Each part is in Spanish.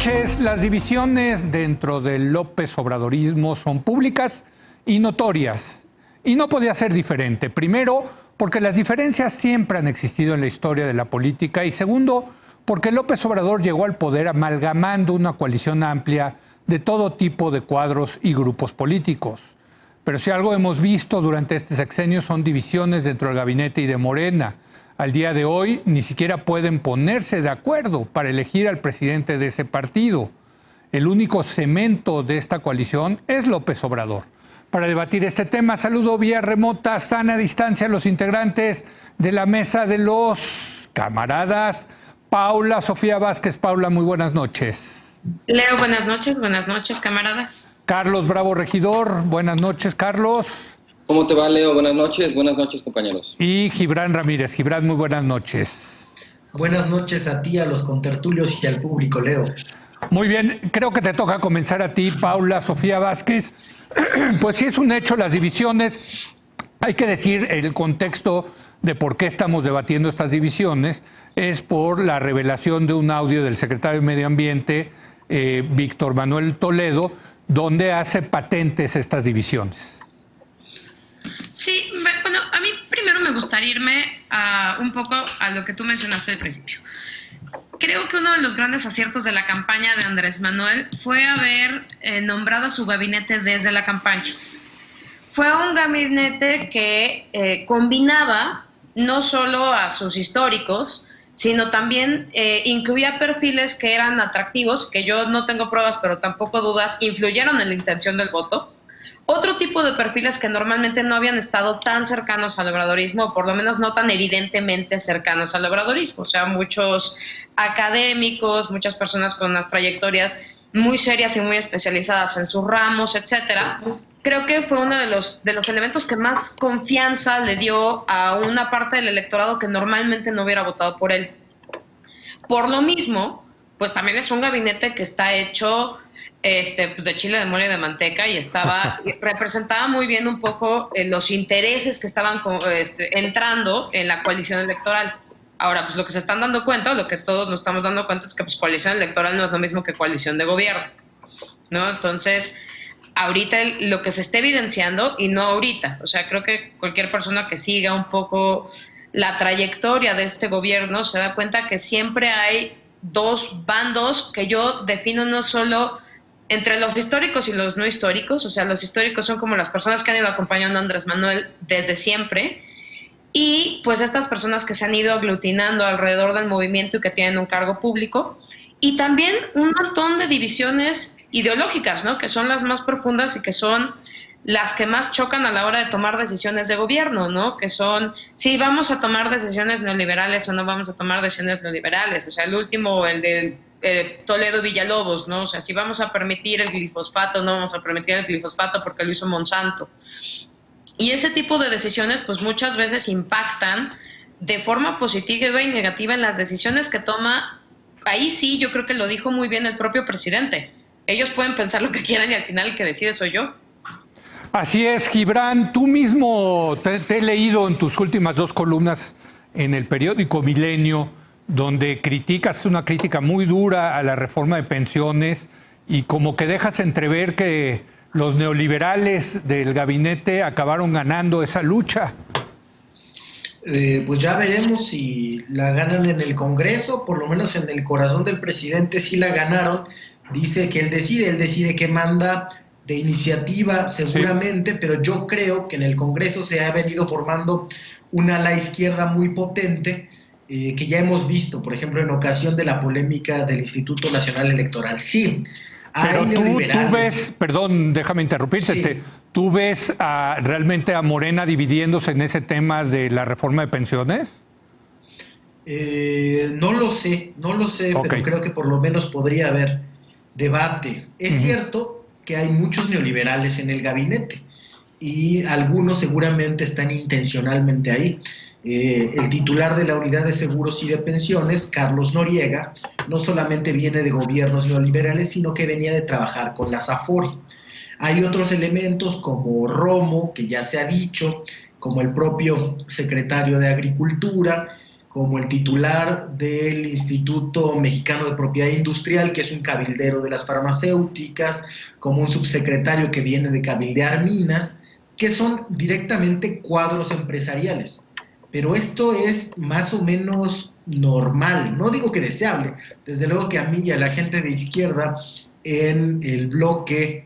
noches. Las divisiones dentro del López Obradorismo son públicas y notorias. Y no podía ser diferente. Primero, porque las diferencias siempre han existido en la historia de la política. Y segundo, porque López Obrador llegó al poder amalgamando una coalición amplia de todo tipo de cuadros y grupos políticos. Pero si algo hemos visto durante este sexenio son divisiones dentro del gabinete y de Morena. Al día de hoy ni siquiera pueden ponerse de acuerdo para elegir al presidente de ese partido. El único cemento de esta coalición es López Obrador. Para debatir este tema, saludo vía remota, sana distancia a los integrantes de la mesa de los camaradas. Paula Sofía Vázquez. Paula, muy buenas noches. Leo, buenas noches, camaradas. Carlos Bravo Regidor, buenas noches, Carlos. ¿Cómo te va, Leo? Buenas noches, compañeros. Y Gibran Ramírez. Gibran, muy buenas noches. Buenas noches a ti, a los contertulios y al público, Leo. Muy bien, creo que te toca comenzar a ti, Paula Sofía Vázquez. Pues sí, es un hecho las divisiones. Hay que decir el contexto de por qué estamos debatiendo estas divisiones. Es por la revelación de un audio del secretario de Medio Ambiente, Víctor Manuel Toledo, donde hace patentes estas divisiones. Sí, bueno, a mí primero me gustaría irme un poco a lo que tú mencionaste al principio. Creo que uno de los grandes aciertos de la campaña de Andrés Manuel fue haber nombrado a su gabinete desde la campaña. Fue un gabinete que combinaba no solo a sus históricos, sino también incluía perfiles que eran atractivos, que yo no tengo pruebas, pero tampoco dudas, influyeron en la intención del voto. Otro tipo de perfiles que normalmente no habían estado tan cercanos al obradorismo, o por lo menos no tan evidentemente cercanos al obradorismo. O sea, muchos académicos, muchas personas con unas trayectorias muy serias y muy especializadas en sus ramos, etcétera. Creo que fue uno de los elementos que más confianza le dio a una parte del electorado que normalmente no hubiera votado por él. Por lo mismo, pues también es un gabinete que está hecho pues de chile, de mole y de manteca, y representaba muy bien un poco los intereses que estaban entrando en la coalición electoral. Ahora, pues lo que se están dando cuenta, o lo que todos nos estamos dando cuenta, es que pues coalición electoral no es lo mismo que coalición de gobierno, ¿no? Entonces, ahorita lo que se está evidenciando, y no ahorita, o sea, creo que cualquier persona que siga un poco la trayectoria de este gobierno se da cuenta que siempre hay dos bandos que yo defino no solo entre los históricos y los no históricos. O sea, los históricos son como las personas que han ido acompañando a Andrés Manuel desde siempre, y pues estas personas que se han ido aglutinando alrededor del movimiento y que tienen un cargo público, y también un montón de divisiones ideológicas, ¿no? Que son las más profundas y que son las que más chocan a la hora de tomar decisiones de gobierno, ¿no? Que son, si vamos a tomar decisiones neoliberales o no vamos a tomar decisiones neoliberales. O sea, el último, el de Toledo Villalobos, ¿no? O sea, si vamos a permitir el glifosfato, no vamos a permitir el glifosfato porque lo hizo Monsanto. Y ese tipo de decisiones, pues muchas veces impactan de forma positiva y negativa en las decisiones que toma. Ahí sí, yo creo que lo dijo muy bien el propio presidente. Ellos pueden pensar lo que quieran y al final el que decide soy yo. Así es, Gibran. Tú mismo te he leído en tus últimas dos columnas en el periódico Milenio, donde criticas una crítica muy dura a la reforma de pensiones y como que dejas entrever que los neoliberales del gabinete acabaron ganando esa lucha. Pues ya veremos si la ganan en el Congreso, por lo menos en el corazón del presidente sí la ganaron. Dice que él decide qué manda de iniciativa seguramente, sí. Pero yo creo que en el Congreso se ha venido formando una ala izquierda muy potente, que ya hemos visto, por ejemplo, en ocasión de la polémica del Instituto Nacional Electoral. Sí, pero tú ves, perdón, déjame interrumpirte, sí. ¿Tú ves realmente a Morena dividiéndose en ese tema de la reforma de pensiones? No lo sé, okay. Pero creo que por lo menos podría haber debate. Es cierto que hay muchos neoliberales en el gabinete y algunos seguramente están intencionalmente ahí. El titular de la Unidad de Seguros y de Pensiones, Carlos Noriega, no solamente viene de gobiernos neoliberales, sino que venía de trabajar con las Afore. Hay otros elementos como Romo, que ya se ha dicho, como el propio secretario de Agricultura, como el titular del Instituto Mexicano de Propiedad Industrial, que es un cabildero de las farmacéuticas, como un subsecretario que viene de cabildear minas, que son directamente cuadros empresariales. Pero esto es más o menos normal, no digo que deseable, desde luego que a mí y a la gente de izquierda en el bloque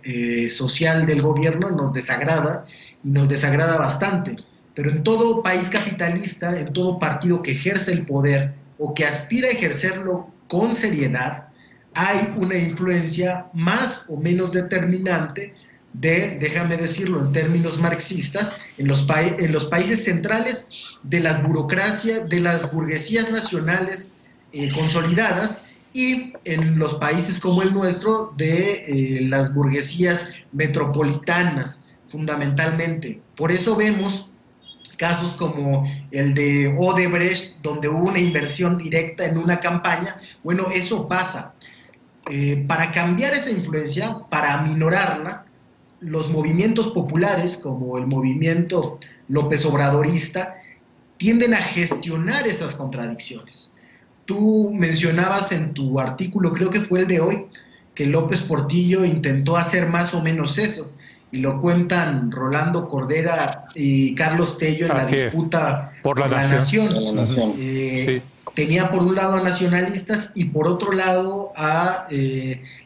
social del gobierno nos desagrada bastante, pero en todo país capitalista, en todo partido que ejerce el poder o que aspira a ejercerlo con seriedad, hay una influencia más o menos determinante de, déjame decirlo en términos marxistas, en los países centrales de las burocracias, de las burguesías nacionales consolidadas, y en los países como el nuestro de las burguesías metropolitanas, fundamentalmente. Por eso vemos casos como el de Odebrecht, donde hubo una inversión directa en una campaña. Bueno, eso pasa. Para cambiar esa influencia, para aminorarla, los movimientos populares, como el movimiento López Obradorista, tienden a gestionar esas contradicciones. Tú mencionabas en tu artículo, creo que fue el de hoy, que López Portillo intentó hacer más o menos eso, y lo cuentan Rolando Cordera y Carlos Tello en la disputa por la nación. Sí. Tenía por un lado a nacionalistas y por otro lado a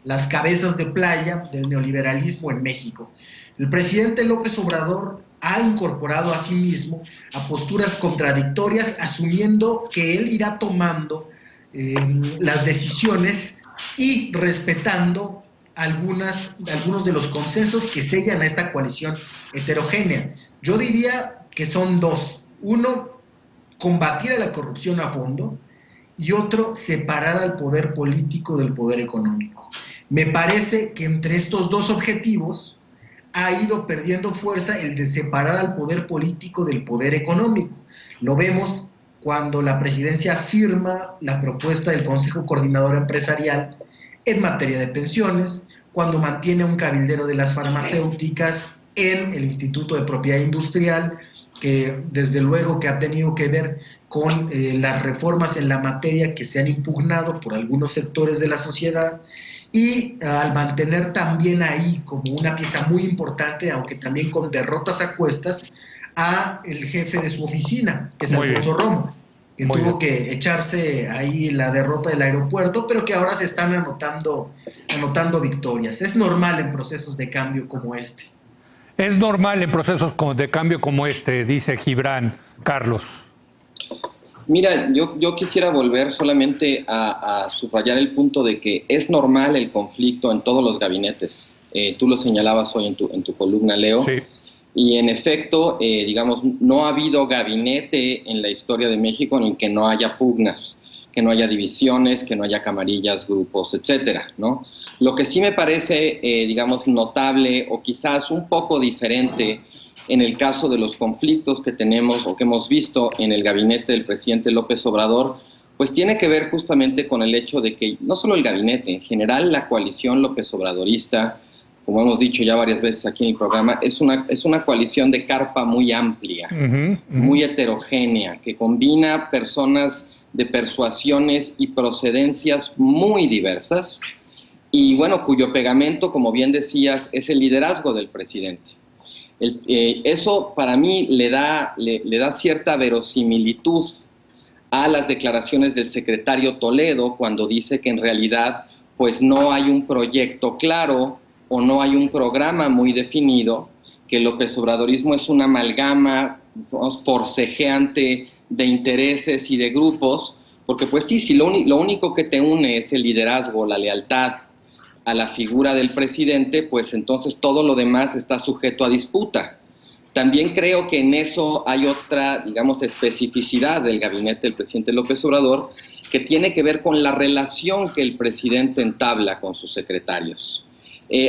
las cabezas de playa del neoliberalismo en México. El presidente López Obrador ha incorporado a sí mismo a posturas contradictorias, asumiendo que él irá tomando las decisiones y respetando algunos de los consensos que sellan a esta coalición heterogénea. Yo diría que son dos. Uno, combatir a la corrupción a fondo, y otro, separar al poder político del poder económico. Me parece que entre estos dos objetivos ha ido perdiendo fuerza el de separar al poder político del poder económico. Lo vemos cuando la presidencia firma la propuesta del Consejo Coordinador Empresarial en materia de pensiones, cuando mantiene un cabildero de las farmacéuticas en el Instituto de Propiedad Industrial, que desde luego que ha tenido que ver con las reformas en la materia que se han impugnado por algunos sectores de la sociedad, y al mantener también ahí como una pieza muy importante, aunque también con derrotas a cuestas, a el jefe de su oficina, que es Alfonso Romo, que tuvo que echarse ahí la derrota del aeropuerto, pero que ahora se están anotando victorias. Es normal en procesos de cambio como este. Es normal en procesos de cambio como este, dice Gibran. Carlos. Mira, yo quisiera volver solamente a subrayar el punto de que es normal el conflicto en todos los gabinetes. Tú lo señalabas hoy en tu columna, Leo. Sí. Y en efecto, digamos, no ha habido gabinete en la historia de México en el que no haya pugnas, que no haya divisiones, que no haya camarillas, grupos, etcétera, ¿no? Lo que sí me parece, digamos, notable o quizás un poco diferente en el caso de los conflictos que tenemos o que hemos visto en el gabinete del presidente López Obrador, pues tiene que ver justamente con el hecho de que no solo el gabinete, en general la coalición López Obradorista, como hemos dicho ya varias veces aquí en el programa, es una coalición de carpa muy amplia, muy heterogénea, que combina personas de persuasiones y procedencias muy diversas, y bueno, cuyo pegamento, como bien decías, es el liderazgo del presidente. Eso para mí le da cierta verosimilitud a las declaraciones del secretario Toledo cuando dice que en realidad pues no hay un proyecto claro o no hay un programa muy definido, que el López Obradorismo es una amalgama forcejeante de intereses y de grupos, porque pues sí, si lo único que te une es el liderazgo, la lealtad a la figura del presidente, pues entonces todo lo demás está sujeto a disputa. También creo que en eso hay otra, digamos, especificidad del gabinete del presidente López Obrador, que tiene que ver con la relación que el presidente entabla con sus secretarios.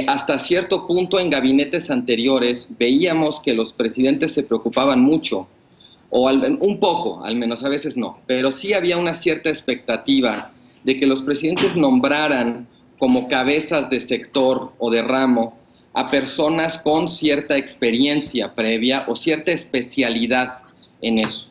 Hasta cierto punto en gabinetes anteriores veíamos que los presidentes se preocupaban mucho, o un poco, al menos a veces no, pero sí había una cierta expectativa de que los presidentes nombraran como cabezas de sector o de ramo a personas con cierta experiencia previa o cierta especialidad en eso.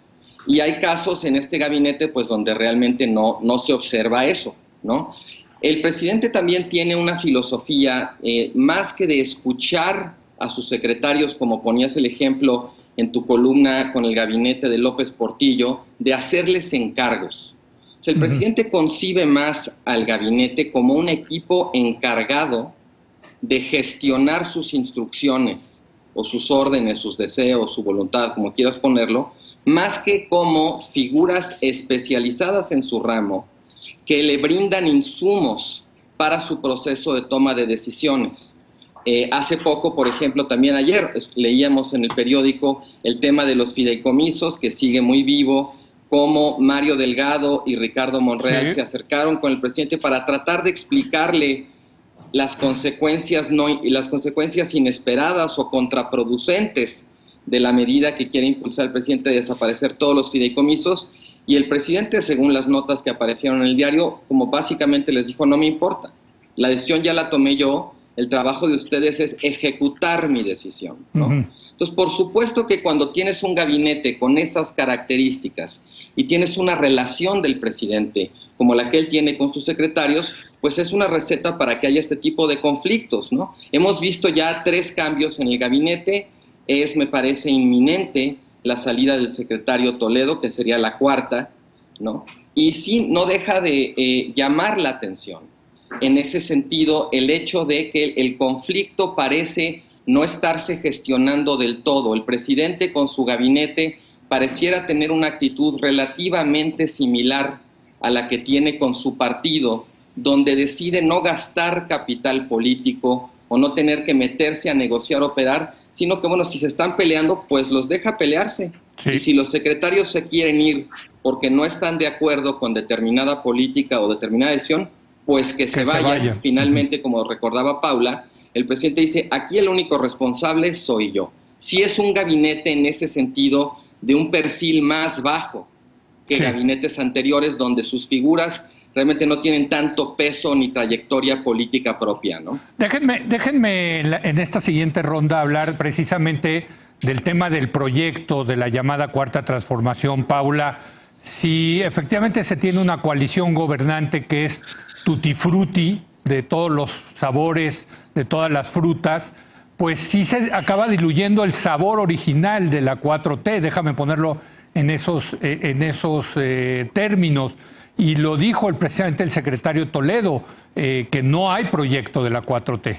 Y hay casos en este gabinete pues donde realmente no se observa eso, ¿no? El presidente también tiene una filosofía, más que de escuchar a sus secretarios, como ponías el ejemplo en tu columna con el gabinete de López Portillo, de hacerles encargos. O sea, el presidente concibe más al gabinete como un equipo encargado de gestionar sus instrucciones o sus órdenes, sus deseos, su voluntad, como quieras ponerlo, más que como figuras especializadas en su ramo que le brindan insumos para su proceso de toma de decisiones. Hace poco, por ejemplo, también ayer leíamos en el periódico el tema de los fideicomisos, que sigue muy vivo, cómo Mario Delgado y Ricardo Monreal se acercaron con el presidente para tratar de explicarle las consecuencias inesperadas o contraproducentes de la medida que quiere impulsar el presidente de desaparecer todos los fideicomisos, y el presidente, según las notas que aparecieron en el diario, como básicamente les dijo, no me importa, la decisión ya la tomé yo, el trabajo de ustedes es ejecutar mi decisión, ¿no? Entonces, por supuesto que cuando tienes un gabinete con esas características y tienes una relación del presidente como la que él tiene con sus secretarios, pues es una receta para que haya este tipo de conflictos, ¿no? Hemos visto ya 3 cambios en el gabinete. Me parece inminente la salida del secretario Toledo, que sería la 4ª, ¿no? Y sí, no deja de llamar la atención en ese sentido el hecho de que el conflicto parece no estarse gestionando del todo. El presidente con su gabinete pareciera tener una actitud relativamente similar a la que tiene con su partido, donde decide no gastar capital político o no tener que meterse a negociar, operar, sino que, bueno, si se están peleando, pues los deja pelearse. Sí. Y si los secretarios se quieren ir porque no están de acuerdo con determinada política o determinada decisión, pues que se vayan. Finalmente, como recordaba Paula, el presidente dice, aquí el único responsable soy yo. Si es un gabinete en ese sentido de un perfil más bajo que gabinetes anteriores, donde sus figuras realmente no tienen tanto peso ni trayectoria política propia, ¿no? Déjenme en esta siguiente ronda hablar precisamente del tema del proyecto de la llamada Cuarta Transformación. Paula, si efectivamente se tiene una coalición gobernante que es tutti frutti, de todos los sabores, de todas las frutas, pues sí se acaba diluyendo el sabor original de la 4T, déjame ponerlo en esos términos. Y lo dijo precisamente el secretario Toledo, que no hay proyecto de la 4T.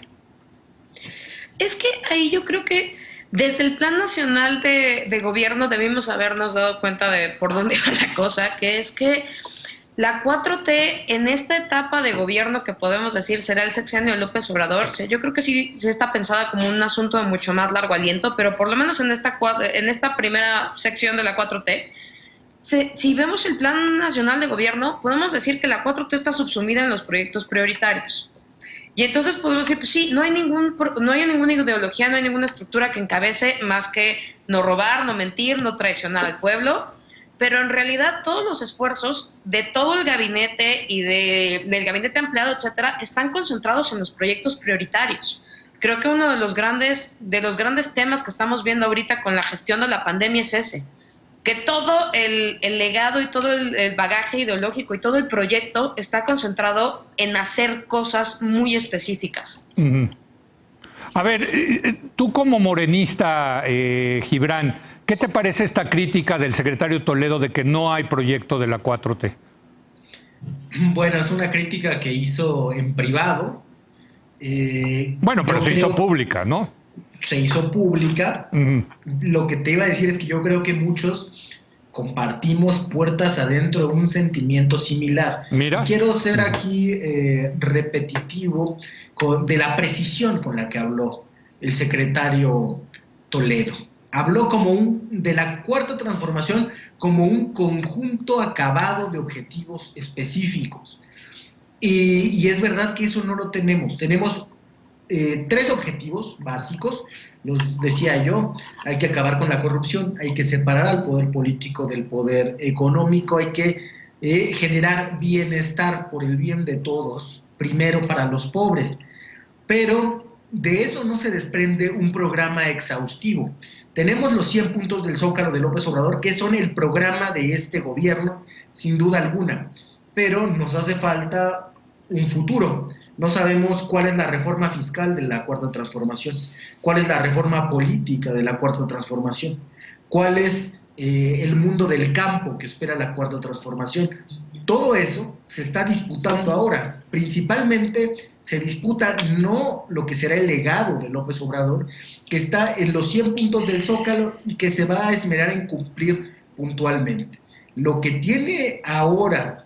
Es que ahí yo creo que desde el Plan Nacional de Gobierno debimos habernos dado cuenta de por dónde va la cosa, que es que la 4T en esta etapa de gobierno que podemos decir será el sexenio de López Obrador, yo creo que sí está pensada como un asunto de mucho más largo aliento, pero por lo menos en esta primera sección de la 4T, si vemos el Plan Nacional de Gobierno, podemos decir que la 4T está subsumida en los proyectos prioritarios. Y entonces podemos decir, pues sí, no hay ninguna ideología, no hay ninguna estructura que encabece más que no robar, no mentir, no traicionar al pueblo, pero en realidad todos los esfuerzos de todo el gabinete y del gabinete ampliado, etcétera, están concentrados en los proyectos prioritarios. Creo que uno de los grandes temas que estamos viendo ahorita con la gestión de la pandemia es ese, que todo el legado y todo el bagaje ideológico y todo el proyecto está concentrado en hacer cosas muy específicas. A ver, tú como morenista, Gibran, ¿qué te parece esta crítica del secretario Toledo de que no hay proyecto de la 4T? Bueno, es una crítica que hizo en privado. Bueno, pero se hizo pública, ¿no? Se hizo pública. Lo que te iba a decir es que yo creo que muchos compartimos puertas adentro un sentimiento similar. Mira. Y quiero ser aquí repetitivo de la precisión con la que habló el secretario Toledo. Habló de la Cuarta Transformación como un conjunto acabado de objetivos específicos. Y es verdad que eso no lo tenemos. Tenemos 3 objetivos básicos, los decía yo: hay que acabar con la corrupción, hay que separar al poder político del poder económico, hay que generar bienestar por el bien de todos, primero para los pobres. Pero de eso no se desprende un programa exhaustivo. Tenemos los 100 puntos del Zócalo de López Obrador, que son el programa de este gobierno, sin duda alguna, pero nos hace falta un futuro. No sabemos cuál es la reforma fiscal de la Cuarta Transformación, cuál es la reforma política de la Cuarta Transformación, cuál es el mundo del campo que espera la Cuarta Transformación. Todo eso se está disputando ahora. Principalmente se disputa no lo que será el legado de López Obrador, que está en los 100 puntos del Zócalo y que se va a esmerar en cumplir puntualmente. Lo que tiene ahora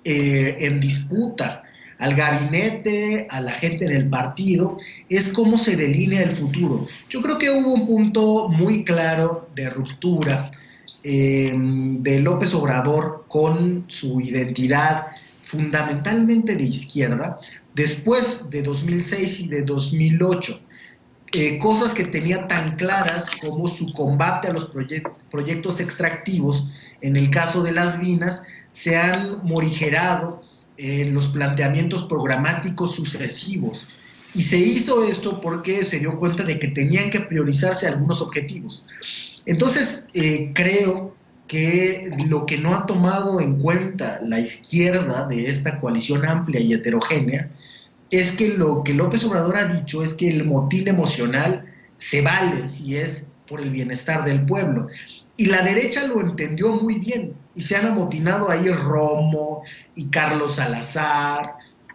en disputa al gabinete, a la gente en el partido, es cómo se delinea el futuro. Yo creo que hubo un punto muy claro de ruptura de López Obrador con su identidad fundamentalmente de izquierda, después de 2006 y de 2008. Cosas que tenía tan claras como su combate a los proyectos extractivos, en el caso de las minas, se han morigerado los planteamientos programáticos sucesivos. Y se hizo esto porque se dio cuenta de que tenían que priorizarse algunos objetivos. Entonces, creo que lo que no ha tomado en cuenta la izquierda de esta coalición amplia y heterogénea es que lo que López Obrador ha dicho es que el motín emocional se vale si es por el bienestar del pueblo. Y la derecha lo entendió muy bien y se han amotinado ahí Romo y Carlos Salazar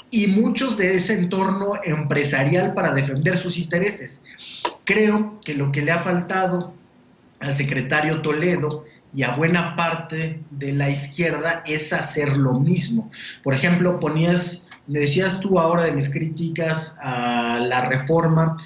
y muchos de ese entorno empresarial para defender sus intereses. Creo que lo que le ha faltado al secretario Toledo y a buena parte de la izquierda es hacer lo mismo. Por ejemplo, me decías tú ahora de mis críticas a la reforma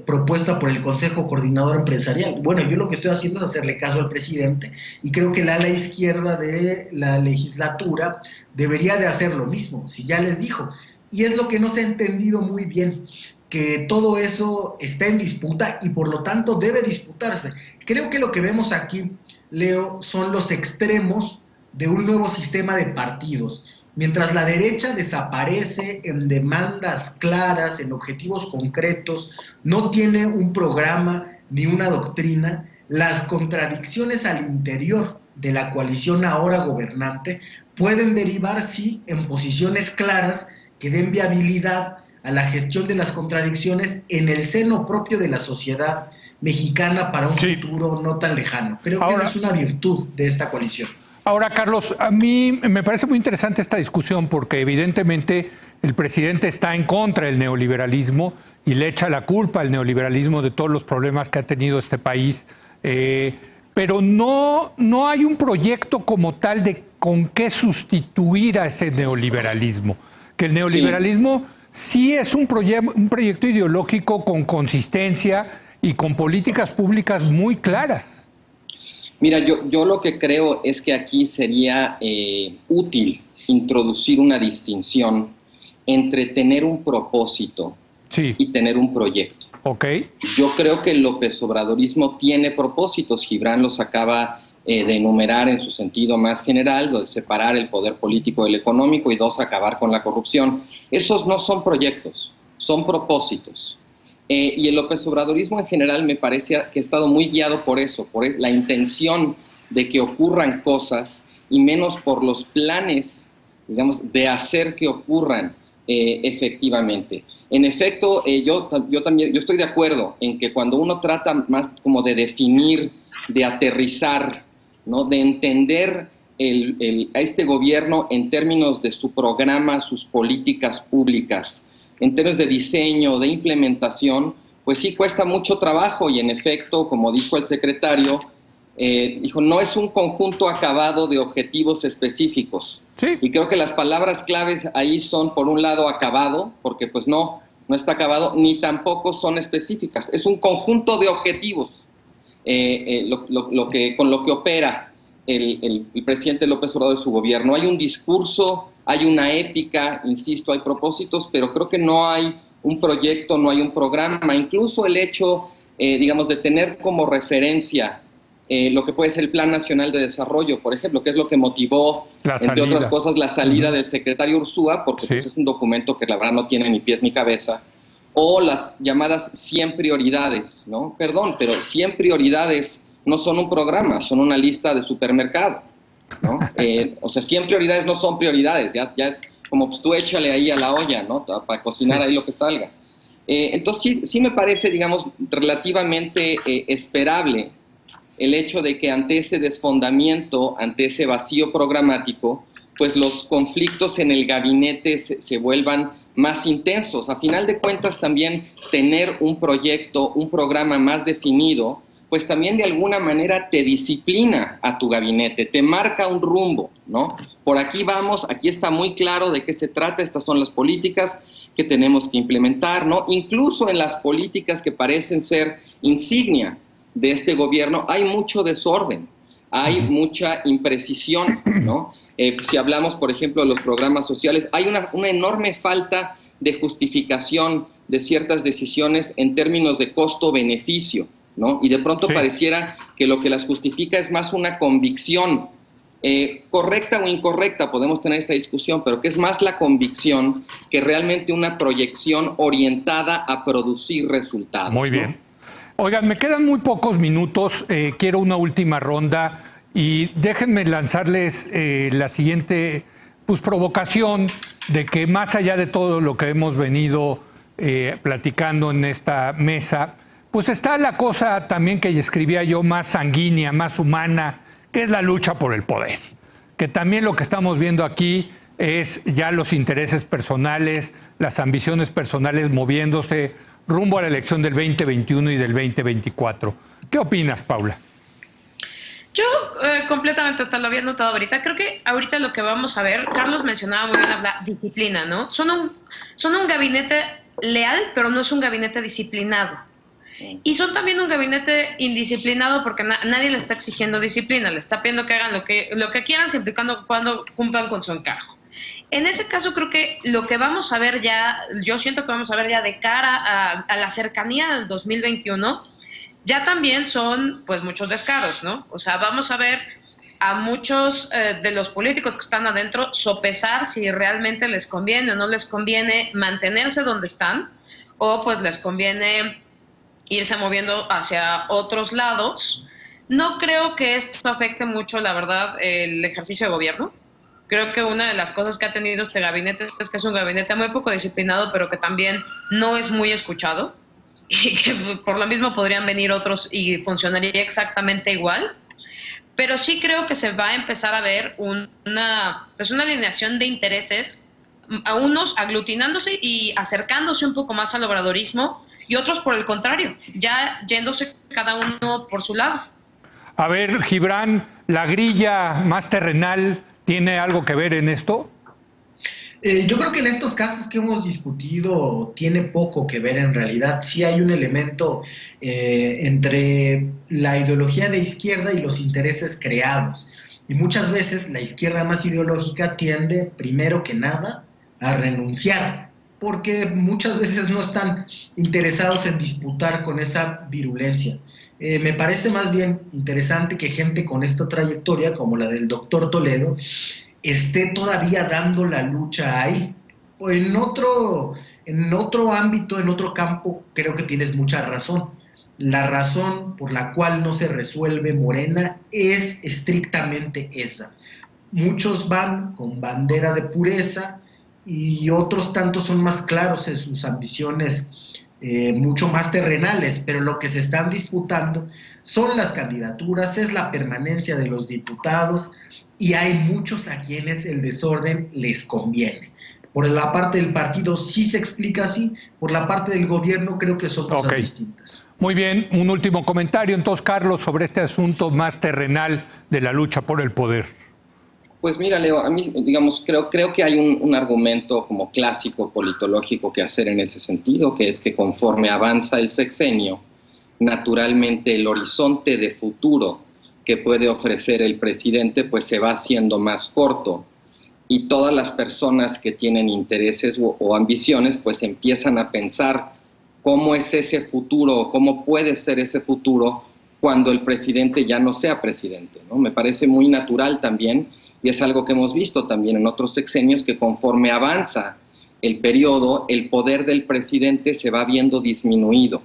propuesta por el Consejo Coordinador Empresarial. Bueno, yo lo que estoy haciendo es hacerle caso al presidente y creo que la ala izquierda de la legislatura debería de hacer lo mismo, si ya les dijo. Y es lo que no se ha entendido muy bien, que todo eso está en disputa y por lo tanto debe disputarse. Creo que lo que vemos aquí, Leo, son los extremos de un nuevo sistema de partidos. Mientras la derecha desaparece en demandas claras, en objetivos concretos, no tiene un programa ni una doctrina, las contradicciones al interior de la coalición ahora gobernante pueden derivar, sí, en posiciones claras que den viabilidad a la gestión de las contradicciones en el seno propio de la sociedad mexicana para un futuro no tan lejano. Creo que esa es una virtud de esta coalición. Ahora, Carlos, a mí me parece muy interesante esta discusión porque evidentemente el presidente está en contra del neoliberalismo y le echa la culpa al neoliberalismo de todos los problemas que ha tenido este país, pero no hay un proyecto como tal de con qué sustituir a ese neoliberalismo. Que el neoliberalismo sí es un proyecto ideológico con consistencia y con políticas públicas muy claras. Mira, yo lo que creo es que aquí sería útil introducir una distinción entre tener un propósito y tener un proyecto. Okay. Yo creo que el López Obradorismo tiene propósitos. Gibran los acaba de enumerar en su sentido más general, de separar el poder político del económico y 2, acabar con la corrupción. Esos no son proyectos, son propósitos. Y el López Obradorismo en general me parece que ha estado muy guiado por eso, por la intención de que ocurran cosas y menos por los planes, digamos, de hacer que ocurran efectivamente. En efecto, yo estoy de acuerdo en que cuando uno trata más como de definir, de aterrizar, ¿no?, de entender a este gobierno en términos de su programa, sus políticas públicas, en términos de diseño, de implementación, pues sí cuesta mucho trabajo y en efecto, como dijo el secretario, no es un conjunto acabado de objetivos específicos. Sí. Y creo que las palabras claves ahí son, por un lado, acabado, porque pues no está acabado, ni tampoco son específicas. Es un conjunto de objetivos con lo que opera el presidente López Obrador y su gobierno. Hay un discurso, hay una épica, insisto, hay propósitos, pero creo que no hay un proyecto, no hay un programa. Incluso el hecho, de tener como referencia lo que puede ser el Plan Nacional de Desarrollo, por ejemplo, que es lo que motivó, entre otras cosas, la salida del secretario Ursúa, porque pues, es un documento que la verdad no tiene ni pies ni cabeza. o las llamadas 100 prioridades, ¿no? Perdón, pero 100 prioridades no son un programa, son una lista de supermercado, ¿no? O sea, 100 prioridades no son prioridades, ya es como pues tú échale ahí a la olla, ¿no? Para cocinar ahí lo que salga. Entonces sí me parece, digamos, relativamente esperable el hecho de que ante ese desfondamiento, ante ese vacío programático, pues los conflictos en el gabinete se vuelvan más intensos. A final de cuentas también tener un proyecto, un programa más definido, pues también de alguna manera te disciplina a tu gabinete, te marca un rumbo, ¿no? Por aquí vamos, aquí está muy claro de qué se trata, estas son las políticas que tenemos que implementar, ¿no? Incluso en las políticas que parecen ser insignia de este gobierno hay mucho desorden, hay mucha imprecisión, ¿no? Si hablamos, por ejemplo, de los programas sociales, hay una enorme falta de justificación de ciertas decisiones en términos de costo-beneficio, ¿no? Y de pronto pareciera que lo que las justifica es más una convicción, correcta o incorrecta, podemos tener esa discusión, pero que es más la convicción que realmente una proyección orientada a producir resultados. Muy bien. ¿No? Oigan, me quedan muy pocos minutos, quiero una última ronda y déjenme lanzarles la siguiente provocación de que más allá de todo lo que hemos venido platicando en esta mesa, pues está la cosa también que escribía yo más sanguínea, más humana, que es la lucha por el poder. Que también lo que estamos viendo aquí es ya los intereses personales, las ambiciones personales moviéndose rumbo a la elección del 2021 y del 2024. ¿Qué opinas, Paula? Yo completamente, hasta lo había notado ahorita, creo que ahorita lo que vamos a ver, Carlos mencionaba muy bien la disciplina, ¿no? Son un gabinete leal, pero no es un gabinete disciplinado. Y son también un gabinete indisciplinado porque nadie le está exigiendo disciplina, le está pidiendo que hagan lo que quieran, siempre y cuando cumplan con su encargo. En ese caso creo que lo que vamos a ver ya, yo siento que vamos a ver ya de cara a la cercanía del 2021, ya también son pues muchos descaros, ¿no? O sea, vamos a ver a muchos de los políticos que están adentro sopesar si realmente les conviene o no les conviene mantenerse donde están o pues les conviene irse moviendo hacia otros lados. No creo que esto afecte mucho, la verdad, el ejercicio de gobierno. Creo que una de las cosas que ha tenido este gabinete es que es un gabinete muy poco disciplinado, pero que también no es muy escuchado y que por lo mismo podrían venir otros y funcionaría exactamente igual. Pero sí creo que se va a empezar a ver una alineación de intereses, a unos aglutinándose y acercándose un poco más al obradorismo y otros por el contrario, ya yéndose cada uno por su lado. A ver, Gibran, ¿la grilla más terrenal tiene algo que ver en esto? Yo creo que en estos casos que hemos discutido tiene poco que ver en realidad. Sí hay un elemento entre la ideología de izquierda y los intereses creados. Y muchas veces la izquierda más ideológica tiende, primero que nada, a renunciar, porque muchas veces no están interesados en disputar con esa virulencia. Me parece más bien interesante que gente con esta trayectoria, como la del doctor Toledo, esté todavía dando la lucha ahí. En otro ámbito, en otro campo, creo que tienes mucha razón. La razón por la cual no se resuelve Morena es estrictamente esa. Muchos van con bandera de pureza y otros tantos son más claros en sus ambiciones, mucho más terrenales, pero lo que se están disputando son las candidaturas, es la permanencia de los diputados y hay muchos a quienes el desorden les conviene. Por la parte del partido sí se explica así, por la parte del gobierno creo que son cosas distintas. Muy bien, un último comentario entonces, Carlos, sobre este asunto más terrenal de la lucha por el poder. Pues mira, Leo, a mí, digamos, creo que hay un argumento como clásico politológico que hacer en ese sentido, que es que conforme avanza el sexenio, naturalmente el horizonte de futuro que puede ofrecer el presidente pues se va haciendo más corto y todas las personas que tienen intereses o ambiciones pues empiezan a pensar cómo es ese futuro, cómo puede ser ese futuro cuando el presidente ya no sea presidente, ¿no? Me parece muy natural también, y es algo que hemos visto también en otros sexenios, que conforme avanza el periodo, el poder del presidente se va viendo disminuido,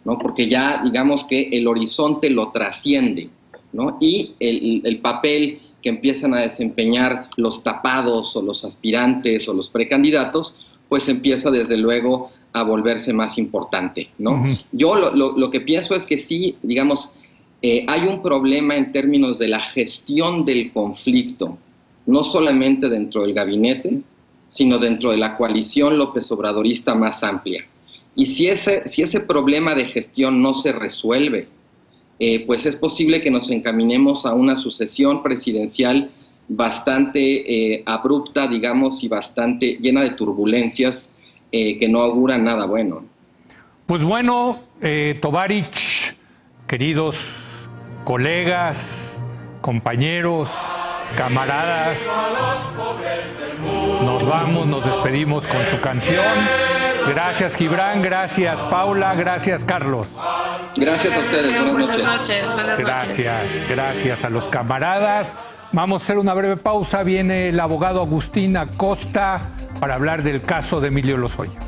¿no? Porque ya digamos que el horizonte lo trasciende, ¿no? Y el papel que empiezan a desempeñar los tapados o los aspirantes o los precandidatos, pues empieza desde luego a volverse más importante, ¿no? Yo lo que pienso es que sí, digamos, hay un problema en términos de la gestión del conflicto, no solamente dentro del gabinete, sino dentro de la coalición López Obradorista más amplia. Y si ese problema de gestión no se resuelve, pues es posible que nos encaminemos a una sucesión presidencial bastante abrupta, digamos, y bastante llena de turbulencias que no auguran nada bueno. Pues bueno, Tovarich, queridos colegas, compañeros, camaradas, nos vamos, nos despedimos con su canción. Gracias, Gibran, gracias, Paula, gracias, Carlos. Gracias a ustedes, buenas noches. Gracias a los camaradas. Vamos a hacer una breve pausa, viene el abogado Agustín Acosta para hablar del caso de Emilio Lozoya.